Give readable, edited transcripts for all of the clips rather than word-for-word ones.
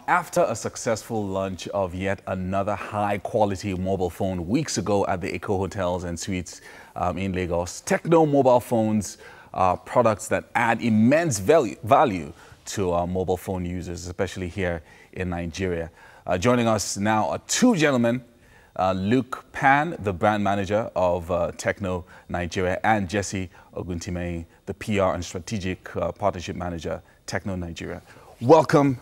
Mark, after a successful launch of yet another high-quality mobile phone weeks ago at the Eco Hotels and Suites in Lagos, Tecno mobile phones are products that add immense value to our mobile phone users, especially here in Nigeria. Joining us now are two gentlemen, Luke Pan, the brand manager of Tecno Nigeria, and Jesse Oguntime, the PR and strategic partnership manager, Tecno Nigeria. Welcome,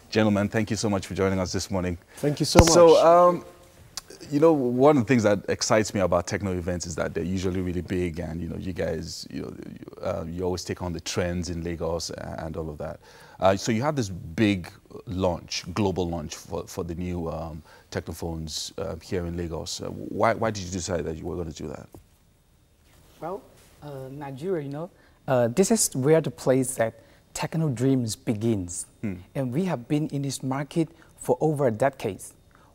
gentlemen. Thank you so much for joining us this morning. Thank you so much. So, you know, one of the things that excites me about Tecno events is that they're usually really big, and you guys, you always take on the trends in Lagos and all of that. So you have this big launch, global launch for the new Tecno phones here in Lagos. Why did you decide that you were going to do that? Well, Nigeria, this is where the place that Tecno dreams begins. And we have been in this market for over a decade.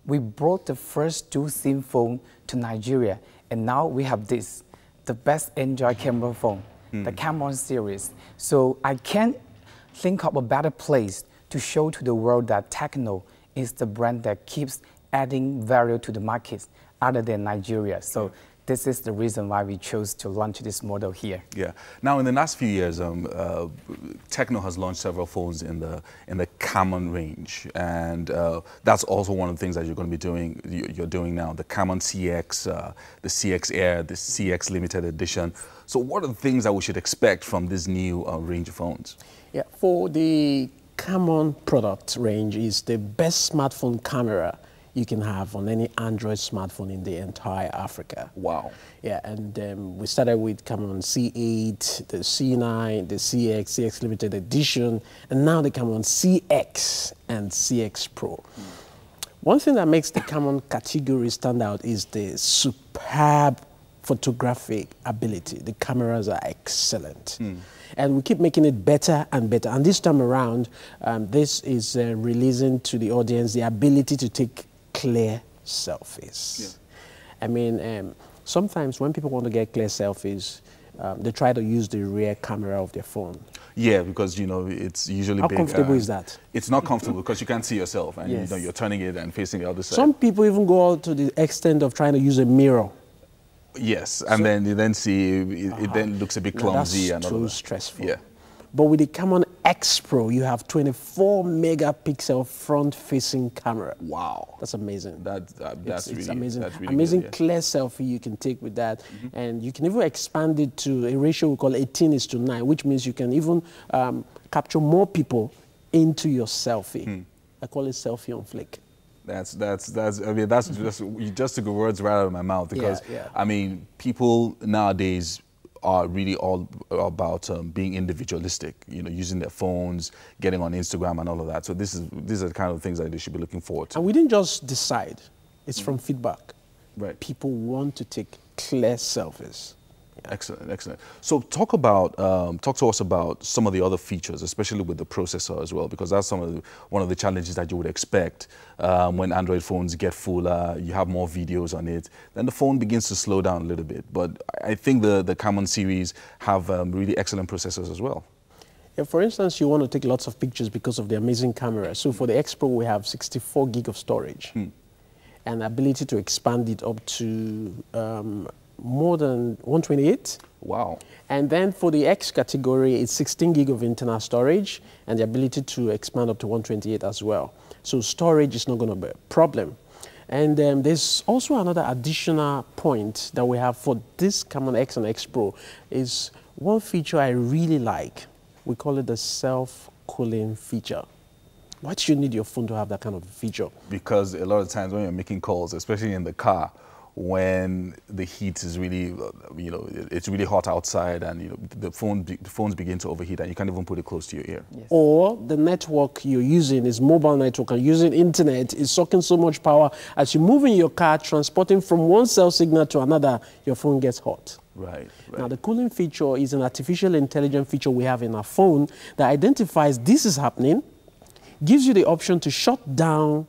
We brought the first dual SIM phone to Nigeria, and now we have this, the best Android camera phone, the Camon series. So I can't think of a better place to show to the world that Tecno is the brand that keeps adding value to the markets other than Nigeria. So this is the reason why we chose to launch this model here. Yeah. Now, in the last few years, Tecno has launched several phones in the Camon range, and that's also one of the things that you're going to be doing. You're doing now the Camon CX, the CX Air, the CX Limited Edition. So, what are the things that we should expect from this new range of phones? Yeah, for the Camon product range is the best smartphone camera you can have on any Android smartphone in the entire Africa. Wow. Yeah, and we started with Camon C8, the C9, the CX Limited Edition, and now the Camon CX and CX Pro. One thing that makes the Camon category stand out is the superb photographic ability. The cameras are excellent. And we keep making it better and better. And this time around, this is releasing to the audience the ability to take clear selfies. Yeah. I mean, sometimes when people want to get clear selfies, they try to use the rear camera of their phone. Yeah, because it's usually How big. How comfortable is that? It's not comfortable because you can't see yourself, and yes. you're turning it and facing the other side. Some people even go out to the extent of trying to use a mirror. Yes, and then you then see it then looks a bit clumsy and all of that. That's too stressful. Yeah. But with the Camon X Pro, you have 24 megapixel front-facing camera. Wow, that's amazing. That's really amazing. That's really amazing good, yeah. Clear selfie you can take with that, and you can even expand it to a ratio we call 18:9, which means you can even capture more people into your selfie. I call it selfie on flick. That's I mean, that's just, you just took the words right out of my mouth, because I mean, people nowadays are really all about being individualistic, using their phones, getting on Instagram and all of that. So these are the kind of things that they should be looking forward to. And we didn't just decide. It's from feedback. Right. People want to take clear selfies. Yeah. Excellent, excellent. So talk to us about some of the other features, especially with the processor as well, because that's one of the challenges that you would expect when Android phones get fuller, you have more videos on it, then the phone begins to slow down a little bit. But I think the Camon series have really excellent processors as well. Yeah, for instance, you want to take lots of pictures because of the amazing camera. So for the X Pro, we have 64 gig of storage and ability to expand it up to more than 128. Wow. And then for the X category, it's 16 gig of internal storage and the ability to expand up to 128 as well. So storage is not going to be a problem. And there's also another additional point that we have for this Camon X and X Pro is one feature I really like. We call it the self-cooling feature. Why do you need your phone to have that kind of feature? Because a lot of times when you're making calls, especially in the car, when the heat is really, it's really hot outside, and the phones begin to overheat, and you can't even put it close to your ear. Yes. Or the network you're using is mobile network, and using internet is sucking so much power. As you move in your car, transporting from one cell signal to another, your phone gets hot. Right. Now, the cooling feature is an artificial intelligence feature we have in our phone that identifies this is happening, gives you the option to shut down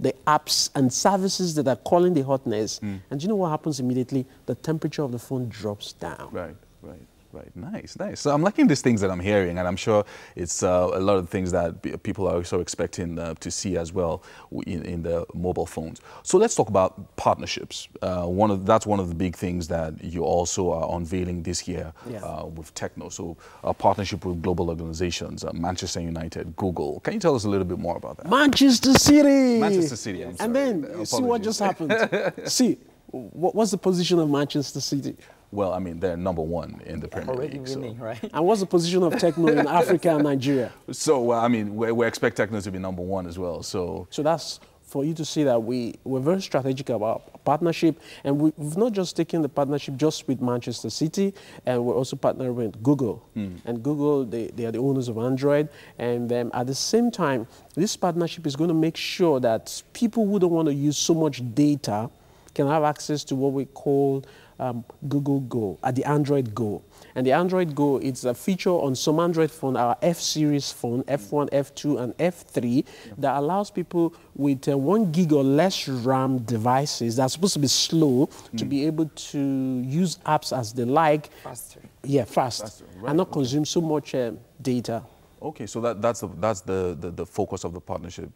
the apps and services that are calling the hotness. And you know what happens immediately? The temperature of the phone drops down. Right, right. Right, nice, nice. So I'm liking these things that I'm hearing, and I'm sure it's a lot of things that people are also expecting to see as well in the mobile phones. So let's talk about partnerships. That's one of the big things that you also are unveiling this year with Tecno. So a partnership with global organizations, Manchester United, Google. Can you tell us a little bit more about that? Manchester City. Manchester City. I'm sorry. And then you see what just happened. See, what's the position of Manchester City? Well, I mean, they're #1 in the Premier Already League. winning, right? And what's the position of Tecno in Africa and Nigeria? So, I mean, we expect Tecno to be #1 as well. So that's for you to see that we're very strategic about partnership, and we've not just taken the partnership just with Manchester City, and we're also partnering with Google. And Google, they are the owners of Android, and at the same time, this partnership is going to make sure that people who don't want to use so much data can have access to what we call Google Go, the Android Go. And the Android Go, it's a feature on some Android phone, our F-series phone, F1, F2, and F3, that allows people with 1 gig or less RAM devices that are supposed to be slow to be able to use apps as they like. Faster. Yeah, fast. Faster, right, and not consume so much data. okay, so that's the focus of the partnership.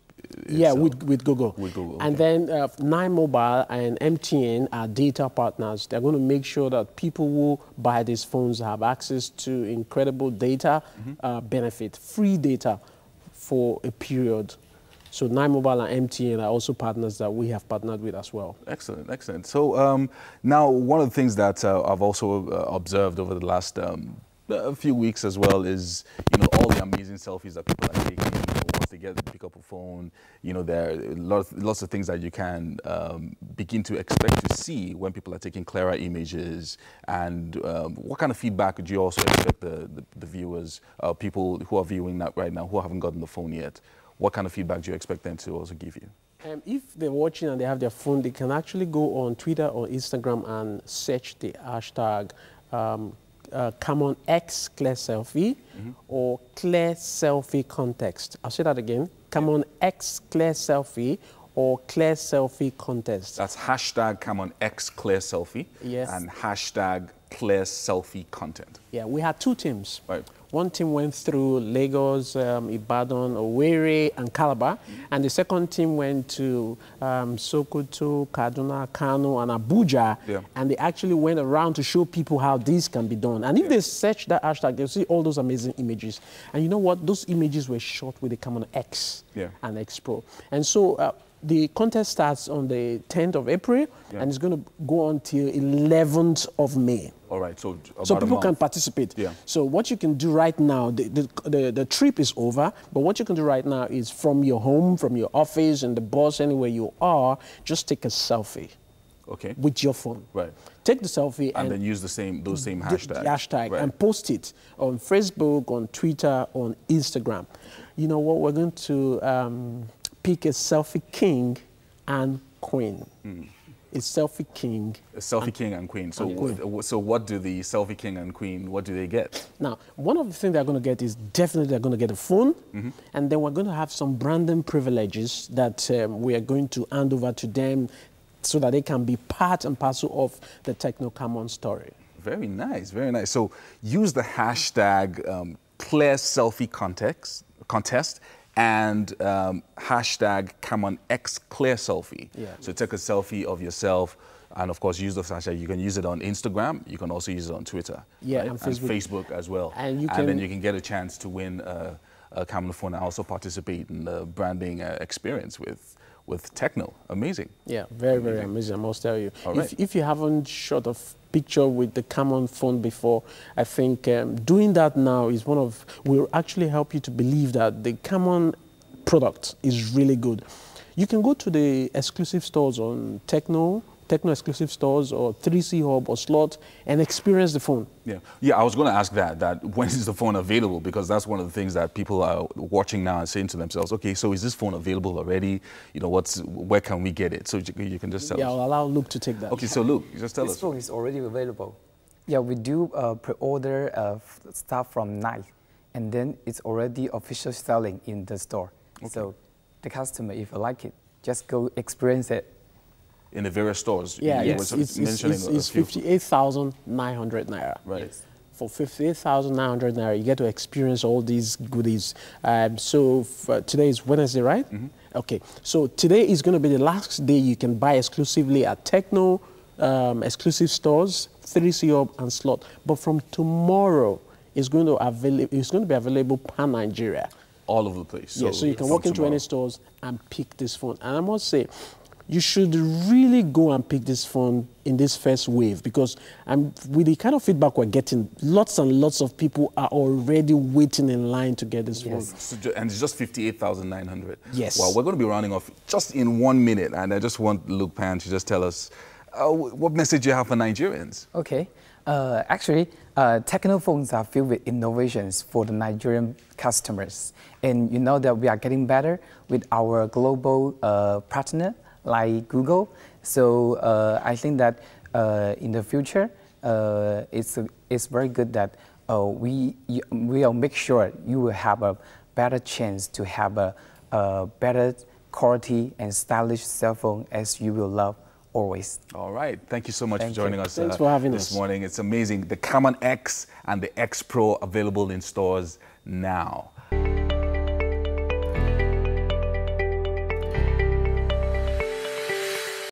Yeah, with Google. With Google. And then Nine Mobile and MTN are data partners. They're going to make sure that people who buy these phones have access to incredible data benefit, free data for a period. So Nine Mobile and MTN are also partners that we have partnered with as well. Excellent, excellent. So now one of the things that I've also observed over the last a few weeks as well is, all the amazing selfies that people are taking. Once they pick up a phone, there are lots of things that you can begin to expect to see when people are taking clearer images. And what kind of feedback do you also expect the viewers, people who are viewing that right now, who haven't gotten the phone yet, what kind of feedback do you expect them to also give you? If they're watching and they have their phone, they can actually go on Twitter or Instagram and search the hashtag Camon X Clear Selfie or Clear Selfie Context. I'll say that again. Camon X Clear Selfie or Clear Selfie Contest. That's hashtag Camon X Clear Selfie and hashtag Clear Selfie Content. Yeah, we had 2 teams. Right. One team went through Lagos, Ibadan, Owerri, and Calabar, and the second team went to Sokoto, Kaduna, Kano, and Abuja, and they actually went around to show people how this can be done. And if they search that hashtag, they'll see all those amazing images. And you know what? Those images were shot with the Camon X and X Pro. And so the contest starts on the 10th of April, and it's going to go on till 11th of May. All right, so people can participate. So what you can do right now, the trip is over, but what you can do right now is from your home, from your office, in the bus, anywhere you are, just take a selfie. Okay. With your phone. Right. Take the selfie and then use those same hashtags. The hashtag and post it on Facebook, on Twitter, on Instagram. You know what? We're going to pick a selfie king and queen. A selfie king. A selfie king and queen. So, so what do the selfie king and queen, what do they get? Now, one of the things they're going to get is definitely they're going to get a phone, and then we're going to have some branding privileges that we are going to hand over to them so that they can be part and parcel of the Tecno Camon story. Very nice, very nice. So use the hashtag Clear Selfie Contest and hashtag Camon X Clear Selfie. So take a selfie of yourself, and of course use the hashtag. You can use it on Instagram. You can also use it on Twitter. Right? And Facebook as well. And then you can get a chance to win a Camon phone and also participate in the branding experience with Tecno. Amazing. Yeah, very, very amazing, I must tell you. Right. If you haven't shot a picture with the Camon phone before, I think doing that now is will actually help you to believe that the Camon product is really good. You can go to the exclusive stores on Tecno exclusive stores or 3C Hub or Slot and experience the phone. Yeah, I was going to ask that when is the phone available? Because that's one of the things that people are watching now and saying to themselves, okay, so is this phone available already? Where can we get it? So you can just tell us. Yeah, I'll allow Luke to take that. Okay, so Luke, just tell us. This phone is already available. Yeah, we do pre-order stuff from 9, and then it's already official selling in the store. So the customer, if you like it, just go experience it. In the various stores? Yeah, it's 58,900 naira. Right. for 58,900 naira, you get to experience all these goodies. Today is Wednesday, right? Okay, so today is going to be the last day you can buy exclusively at Tecno, exclusive stores, 3C Hub and Slot. But from tomorrow, it's going to be available pan-Nigeria. All over the place. So you can walk into any stores and pick this phone. And I must say, you should really go and pick this phone in this first wave, because with the kind of feedback we're getting, lots and lots of people are already waiting in line to get this phone. And it's just 58,900. Yes. Well, we're going to be rounding off just in 1 minute, and I just want Luke Pan to just tell us what message you have for Nigerians. Okay. Actually, Tecno phones are filled with innovations for the Nigerian customers. And you know that we are getting better with our global partner like Google. So I think that in the future, it's very good that we'll make sure you will have a better chance to have a better quality and stylish cell phone as you will love always. All right. Thank you so much for joining us Thanks for having this us. morning. It's amazing. The Camon X and the X Pro available in stores now.